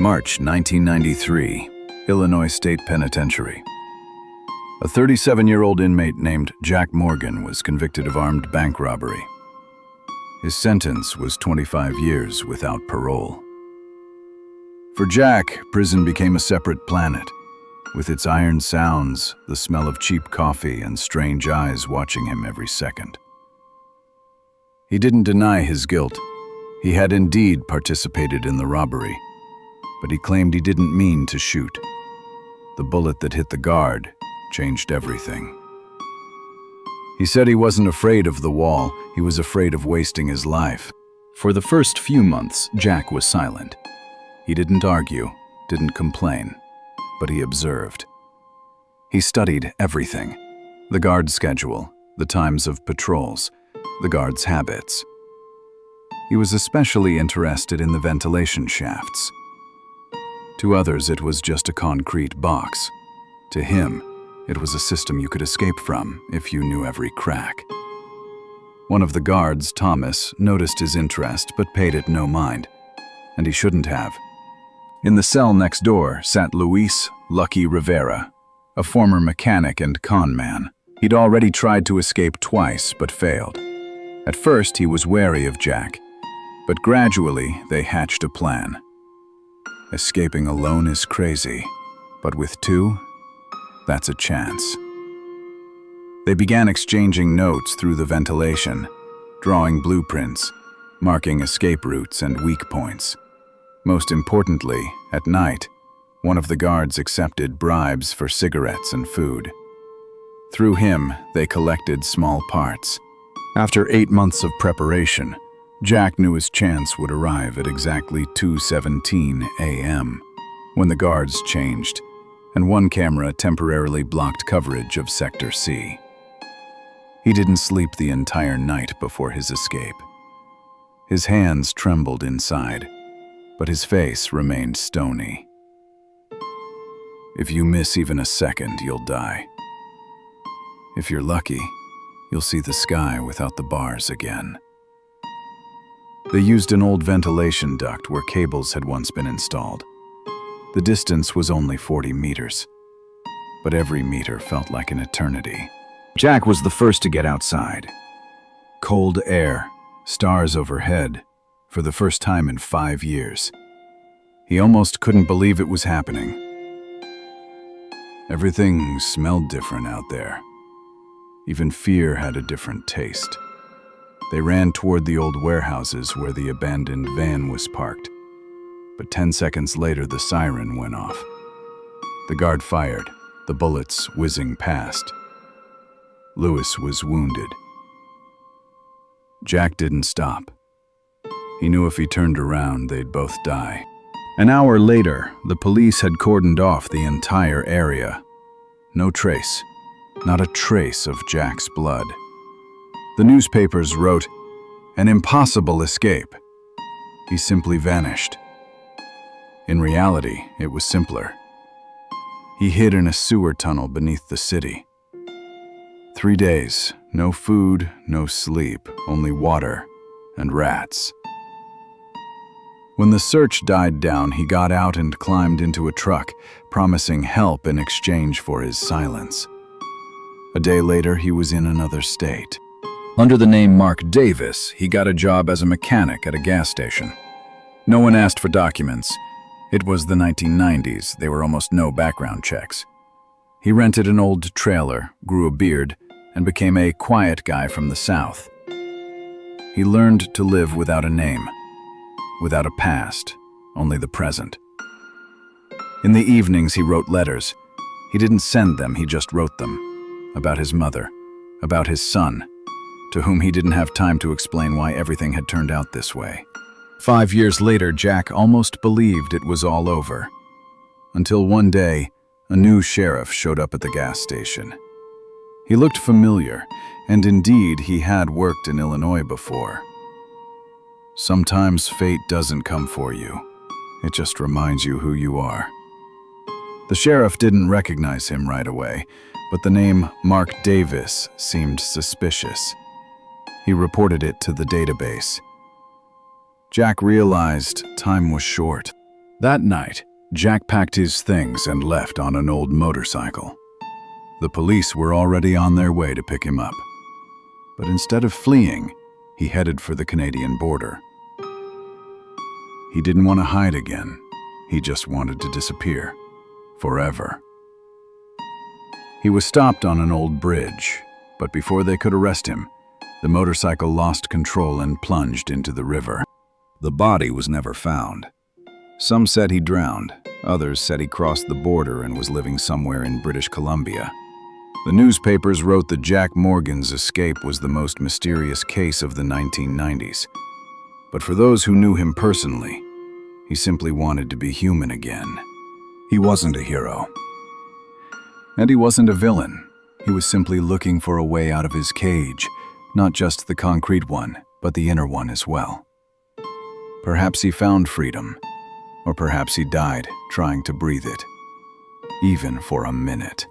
March 1993, Illinois State Penitentiary. A 37-year-old inmate named Jack Morgan was convicted of armed bank robbery. His sentence was 25 years without parole. For Jack, prison became a separate planet, with its iron sounds, the smell of cheap coffee, and strange eyes watching him every second. He didn't deny his guilt. He had indeed participated in the robbery, but he claimed he didn't mean to shoot. The bullet that hit the guard changed everything. He said he wasn't afraid of the wall, he was afraid of wasting his life. For the first few months, Jack was silent. He didn't argue, didn't complain, but he observed. He studied everything: the guard's schedule, the times of patrols, the guard's habits. He was especially interested in the ventilation shafts. To others, it was just a concrete box. To him, it was a system you could escape from if you knew every crack. One of the guards, Thomas, noticed his interest but paid it no mind, and he shouldn't have. In the cell next door sat Luis "Lucky" Rivera, a former mechanic and con man. He'd already tried to escape twice but failed. At first, he was wary of Jack, but gradually they hatched a plan. Escaping alone is crazy, but with two, that's a chance. They began exchanging notes through the ventilation, drawing blueprints, marking escape routes and weak points. Most importantly, at night, one of the guards accepted bribes for cigarettes and food. Through him, they collected small parts. After 8 months of preparation, Jack knew his chance would arrive at exactly 2:17 a.m. when the guards changed, and one camera temporarily blocked coverage of Sector C. He didn't sleep the entire night before his escape. His hands trembled inside, but his face remained stony. If you miss even a second, you'll die. If you're lucky, you'll see the sky without the bars again. They used an old ventilation duct where cables had once been installed. The distance was only 40 meters, but every meter felt like an eternity. Jack was the first to get outside. Cold air, stars overhead, for the first time in 5 years. He almost couldn't believe it was happening. Everything smelled different out there. Even fear had a different taste. They ran toward the old warehouses where the abandoned van was parked. But 10 seconds later, the siren went off. The guard fired, the bullets whizzing past. Lewis was wounded. Jack didn't stop. He knew if he turned around, they'd both die. An hour later, the police had cordoned off the entire area. No trace, not a trace of Jack's blood. The newspapers wrote, "An impossible escape. He simply vanished." In reality, it was simpler. He hid in a sewer tunnel beneath the city. 3 days, no food, no sleep, only water and rats. When the search died down, he got out and climbed into a truck, promising help in exchange for his silence. A day later, he was in another state. Under the name Mark Davis, he got a job as a mechanic at a gas station. No one asked for documents. It was the 1990s, there were almost no background checks. He rented an old trailer, grew a beard, and became a quiet guy from the South. He learned to live without a name, without a past, only the present. In the evenings, he wrote letters. He didn't send them, he just wrote them. About his mother, about his son, to whom he didn't have time to explain why everything had turned out this way. 5 years later, Jack almost believed it was all over. Until one day, a new sheriff showed up at the gas station. He looked familiar, and indeed he had worked in Illinois before. Sometimes fate doesn't come for you. It just reminds you who you are. The sheriff didn't recognize him right away, but the name Mark Davis seemed suspicious. He reported it to the database. Jack realized time was short. That night, Jack packed his things and left on an old motorcycle. The police were already on their way to pick him up. But instead of fleeing, he headed for the Canadian border. He didn't want to hide again. He just wanted to disappear. Forever. He was stopped on an old bridge, but before they could arrest him, the motorcycle lost control and plunged into the river. The body was never found. Some said he drowned. Others said he crossed the border and was living somewhere in British Columbia. The newspapers wrote that Jack Morgan's escape was the most mysterious case of the 1990s. But for those who knew him personally, he simply wanted to be human again. He wasn't a hero. And he wasn't a villain. He was simply looking for a way out of his cage, not just the concrete one, but the inner one as well. Perhaps he found freedom, or perhaps he died trying to breathe it, even for a minute.